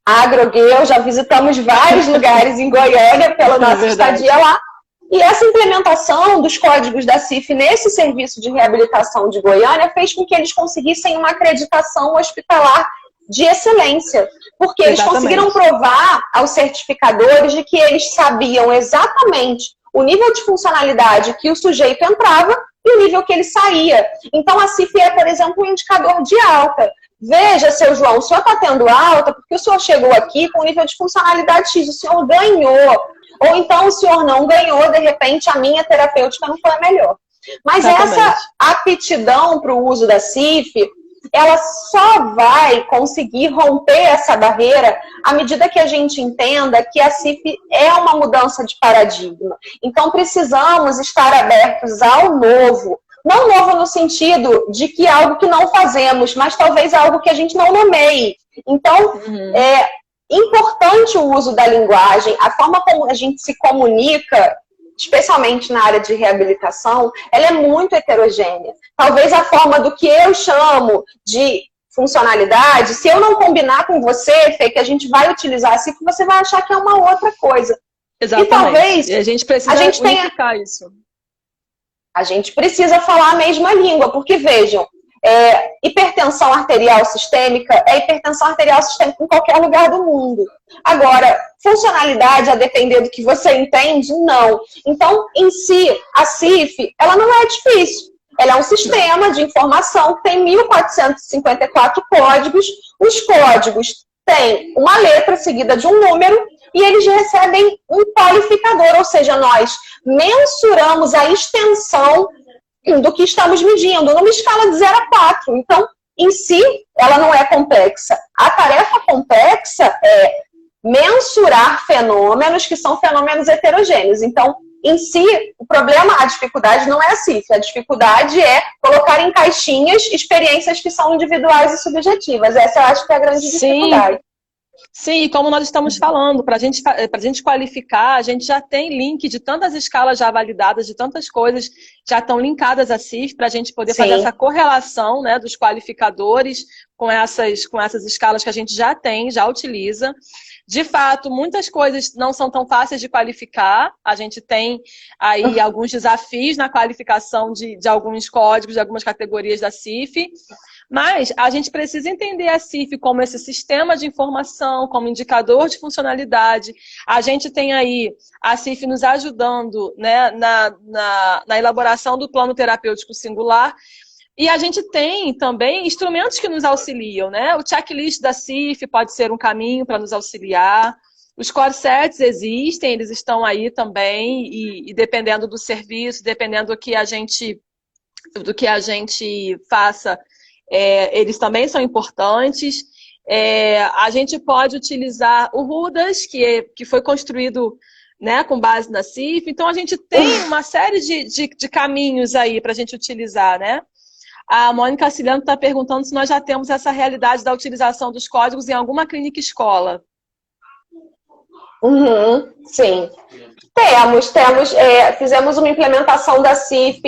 agrogeu, já visitamos vários lugares em Goiânia pela nossa estadia lá. E essa implementação dos códigos da CIF nesse serviço de reabilitação de Goiânia fez com que eles conseguissem uma acreditação hospitalar de excelência, porque eles conseguiram provar aos certificadores de que eles sabiam exatamente o nível de funcionalidade que o sujeito entrava e o nível que ele saía. Então, a CIF é, por exemplo, um indicador de alta. Veja, seu João, o senhor está tendo alta porque o senhor chegou aqui com nível de funcionalidade X, o senhor ganhou. Ou então o senhor não ganhou, de repente a minha terapêutica não foi a melhor. Mas essa aptidão para o uso da CIF, ela só vai conseguir romper essa barreira à medida que a gente entenda que a CIF é uma mudança de paradigma. Então precisamos estar abertos ao novo. Não novo no sentido de que é algo que não fazemos, mas talvez algo que a gente não nomeie. Então, é importante o uso da linguagem, a forma como a gente se comunica, especialmente na área de reabilitação, ela é muito heterogênea. Talvez a forma do que eu chamo de funcionalidade, se eu não combinar com você, Fê, que a gente vai utilizar assim, você vai achar que é uma outra coisa. Exatamente. E talvez a gente precisa unificar isso. A gente precisa falar a mesma língua, porque vejam, hipertensão arterial sistêmica é hipertensão arterial sistêmica em qualquer lugar do mundo. Agora, funcionalidade, a depender do que você entende, não. Então, em si, a CIF, ela não é difícil. Ela é um sistema de informação que tem 1.454 códigos. Os códigos têm uma letra seguida de um número e eles recebem um qualificador, ou seja, nós mensuramos a extensão do que estamos medindo, numa escala de 0 a 4. Então, em si, ela não é complexa. A tarefa complexa é mensurar fenômenos que são fenômenos heterogêneos. Então, em si, o problema, a dificuldade não é a CIF. A dificuldade é colocar em caixinhas experiências que são individuais e subjetivas. Essa eu acho que é a grande dificuldade. Sim, como nós estamos falando, para a gente qualificar, a gente já tem link de tantas escalas já validadas, de tantas coisas já estão linkadas à CIF, para a gente poder fazer essa correlação, né, dos qualificadores com essas escalas que a gente já tem, já utiliza. De fato, muitas coisas não são tão fáceis de qualificar. A gente tem aí alguns desafios na qualificação de alguns códigos, de algumas categorias da CIF. Mas a gente precisa entender a CIF como esse sistema de informação, como indicador de funcionalidade. A gente tem aí a CIF nos ajudando, né, na elaboração do plano terapêutico singular. E a gente tem também instrumentos que nos auxiliam, né? O checklist da CIF pode ser um caminho para nos auxiliar. Os core sets existem, eles estão aí também, e dependendo do serviço, dependendo do que a gente faça, eles também são importantes. A gente pode utilizar o RUDAS, que foi construído, né, com base na CIF. Então, a gente tem uma série de caminhos aí para a gente utilizar, né? A Mônica Ciliano está perguntando se nós já temos essa realidade da utilização dos códigos em alguma clínica escola. Sim. Fizemos uma implementação da CIF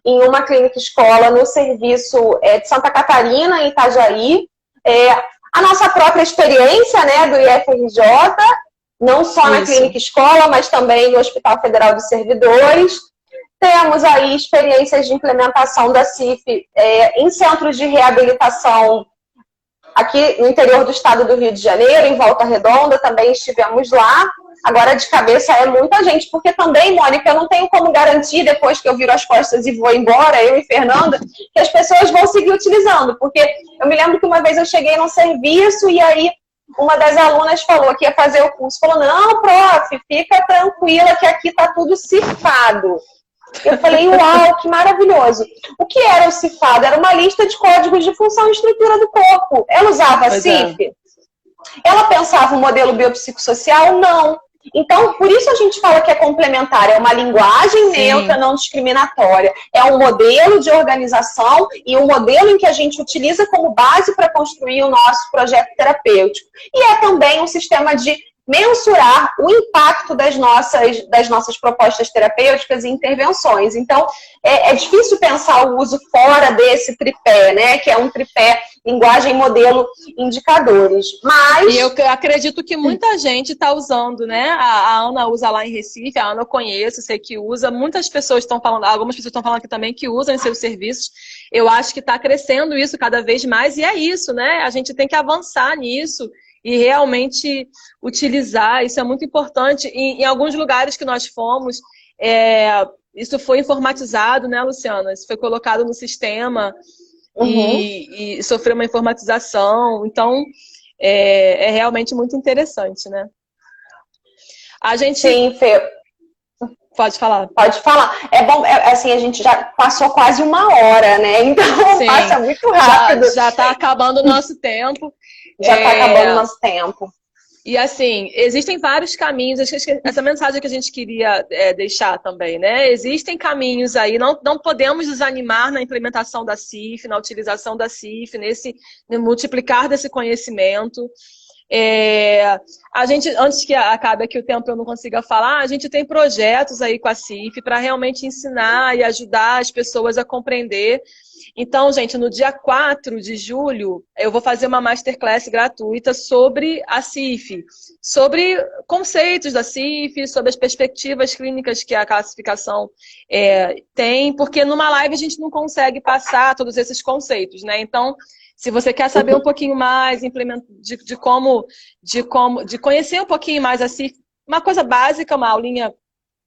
em uma clínica escola no serviço de Santa Catarina, em Itajaí. A nossa própria experiência, né, do IFRJ, não só na clínica escola, mas também no Hospital Federal dos Servidores. Temos aí experiências de implementação da CIF em centros de reabilitação aqui no interior do estado do Rio de Janeiro, em Volta Redonda, também estivemos lá. Agora, de cabeça, é muita gente, porque também, Mônica, eu não tenho como garantir, depois que eu viro as costas e vou embora, eu e Fernanda, que as pessoas vão seguir utilizando. Porque eu me lembro que uma vez eu cheguei num serviço e aí uma das alunas falou que ia fazer o curso. Falou, não, prof, fica tranquila que aqui tá tudo cifrado. Eu falei, uau, que maravilhoso. O que era o cifrado? Era uma lista de códigos de função e estrutura do corpo. Ela usava CIF? Ela pensava o modelo biopsicossocial? Não. Então, por isso a gente fala que é complementar, é uma linguagem neutra, não discriminatória, é um modelo de organização e um modelo em que a gente utiliza como base para construir o nosso projeto terapêutico. E é também um sistema de mensurar o impacto das nossas propostas terapêuticas e intervenções. Então, é difícil pensar o uso fora desse tripé, né? Que é um tripé linguagem, modelo, indicadores. Mas... E eu acredito que muita gente está usando, né? A Ana usa lá em Recife, a Ana eu conheço, sei que usa. Muitas pessoas estão falando, algumas pessoas estão falando aqui também que usam em seus serviços. Eu acho que está crescendo isso cada vez mais e é isso, né? A gente tem que avançar nisso e realmente utilizar, isso é muito importante. Em alguns lugares que nós fomos, isso foi informatizado, né, Luciana? Isso foi colocado no sistema e sofreu uma informatização. Então, é realmente muito interessante, né? A gente... Sim, Fê. Pode falar. Pode falar. É bom, assim, a gente já passou quase 1 hora, né? Então, passa muito rápido. Já está acabando o nosso tempo. Já está acabando o nosso tempo. E assim, existem vários caminhos, essa mensagem que a gente queria deixar também, né? Existem caminhos aí, não podemos desanimar na implementação da CIF, na utilização da CIF, no multiplicar desse conhecimento. A gente, antes que acabe aqui o tempo eu não consiga falar, a gente tem projetos aí com a CIF para realmente ensinar e ajudar as pessoas a compreender. Então, gente, no dia 4 de julho, eu vou fazer uma masterclass gratuita sobre a CIF, sobre conceitos da CIF, sobre as perspectivas clínicas que a classificação tem, porque numa live a gente não consegue passar todos esses conceitos, né? Então, se você quer saber um pouquinho mais de conhecer um pouquinho mais a CIF, uma coisa básica, uma aulinha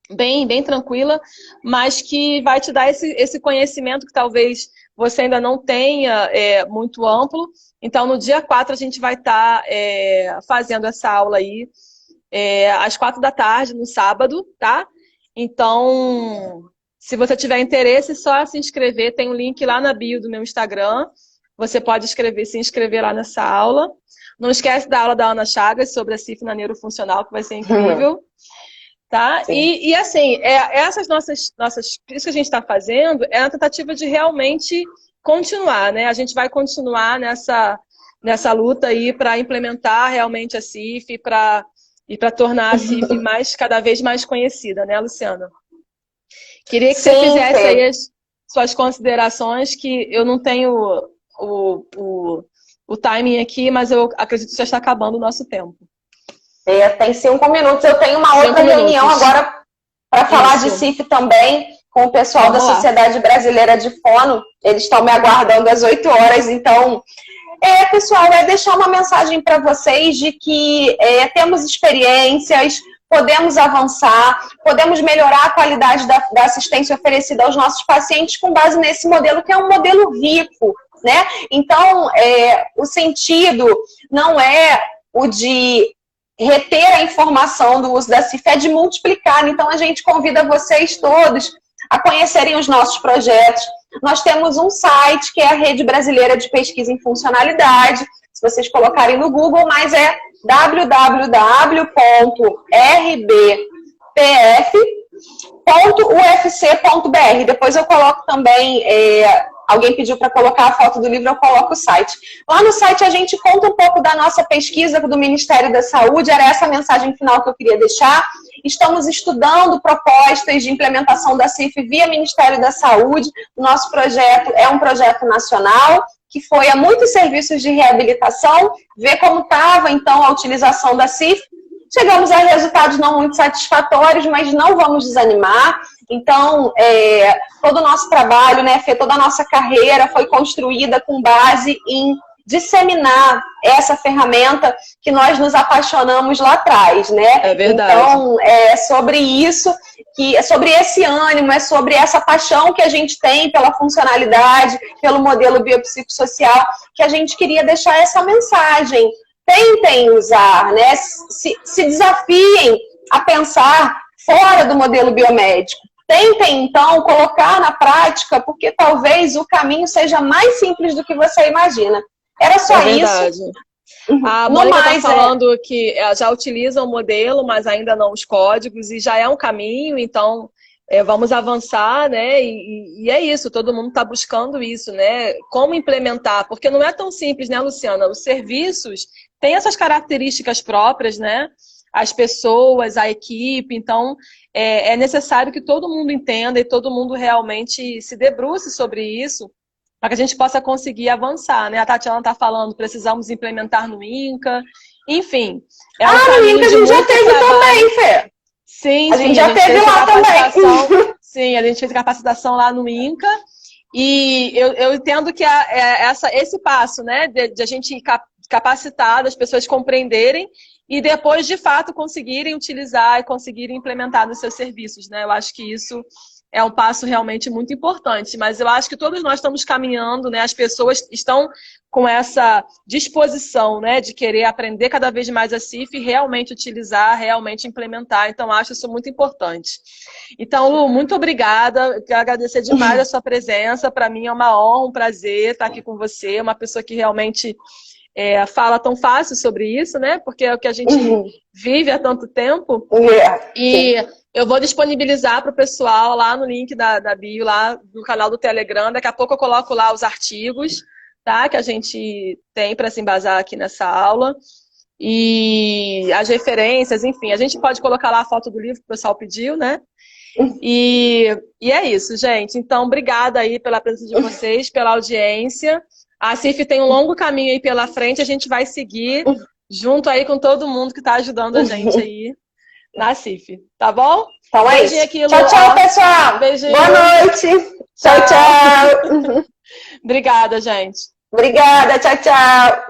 bem tranquila, mas que vai te dar esse conhecimento que talvez você ainda não tenha muito amplo. Então, no dia 4, a gente vai estar fazendo essa aula aí, às 4 da tarde, no sábado, tá? Então, se você tiver interesse, é só se inscrever. Tem um link lá na bio do meu Instagram. Você pode se inscrever lá nessa aula. Não esquece da aula da Ana Chagas sobre a CIF na neurofuncional, que vai ser incrível. Tá? E assim, isso que a gente está fazendo é uma tentativa de realmente continuar, né? A gente vai continuar nessa luta aí para implementar realmente a CIF e para tornar a CIF cada vez mais conhecida, né, Luciana? Queria que você fizesse aí as suas considerações, que eu não tenho o timing aqui, mas eu acredito que já está acabando o nosso tempo. Tem 5 minutos. Eu tenho uma outra reunião agora para falar de CIF também, com o pessoal da Sociedade Brasileira de Fono. Eles estão me aguardando às 8 horas. Então, pessoal, deixar uma mensagem para vocês de que temos experiências, podemos avançar, podemos melhorar a qualidade da assistência oferecida aos nossos pacientes com base nesse modelo, que é um modelo rico, né? Então, o sentido não é o de reter a informação do uso da CIF, é de multiplicar. Então, a gente convida vocês todos a conhecerem os nossos projetos. Nós temos um site, que é a Rede Brasileira de Pesquisa em Funcionalidade, se vocês colocarem no Google, mas é www.rbpf.ufc.br. Depois eu coloco também... alguém pediu para colocar a foto do livro, eu coloco o site. Lá no site a gente conta um pouco da nossa pesquisa do Ministério da Saúde, era essa a mensagem final que eu queria deixar. Estamos estudando propostas de implementação da CIF via Ministério da Saúde. O nosso projeto é um projeto nacional, que foi a muitos serviços de reabilitação, ver como estava, então, a utilização da CIF. Chegamos a resultados não muito satisfatórios, mas não vamos desanimar. Então, todo o nosso trabalho, né, toda a nossa carreira foi construída com base em disseminar essa ferramenta que nós nos apaixonamos lá atrás, né? É verdade. Então, é sobre isso, é sobre esse ânimo, é sobre essa paixão que a gente tem pela funcionalidade, pelo modelo biopsicossocial, que a gente queria deixar essa mensagem. Tentem usar, né? Se desafiem a pensar fora do modelo biomédico. Tentem, então, colocar na prática, porque talvez o caminho seja mais simples do que você imagina. Era só isso. A Mônica está falando que já utiliza o modelo, mas ainda não os códigos, e já é um caminho, então vamos avançar, né? E é isso, todo mundo está buscando isso, né? Como implementar, porque não é tão simples, né, Luciana? Os serviços têm essas características próprias, né? As pessoas, a equipe, então é necessário que todo mundo entenda e todo mundo realmente se debruce sobre isso, para que a gente possa conseguir avançar, né? A Tatiana está falando, precisamos implementar no INCA, enfim. No INCA a gente já teve também, Fê. Sim, a gente já teve lá também. Sim, a gente fez capacitação lá no INCA, e eu entendo que esse passo, né, de a gente capacitar, das pessoas compreenderem, e depois, de fato, conseguirem utilizar e conseguirem implementar nos seus serviços, né? Eu acho que isso é um passo realmente muito importante, mas eu acho que todos nós estamos caminhando, né? As pessoas estão com essa disposição, né, de querer aprender cada vez mais a CIF e realmente utilizar, realmente implementar. Então, acho isso muito importante. Então, Lu, muito obrigada. Quero agradecer demais a sua presença. Para mim é uma honra, um prazer estar aqui com você. Uma pessoa que realmente fala tão fácil sobre isso, né? Porque é o que a gente vive há tanto tempo. E eu vou disponibilizar para o pessoal lá no link da bio, lá no canal do Telegram. Daqui a pouco eu coloco lá os artigos, tá? Que a gente tem para se embasar aqui nessa aula. E as referências, enfim. A gente pode colocar lá a foto do livro que o pessoal pediu, né? E é isso, gente. Então, obrigada aí pela presença de vocês, pela audiência. A CIF tem um longo caminho aí pela frente, a gente vai seguir junto aí com todo mundo que está ajudando a gente aí na CIF, tá bom? Então é beijinho isso. Aqui, tchau, tchau, pessoal. Beijinho. Boa noite. Tchau, tchau. Obrigada, gente. Obrigada, tchau, tchau.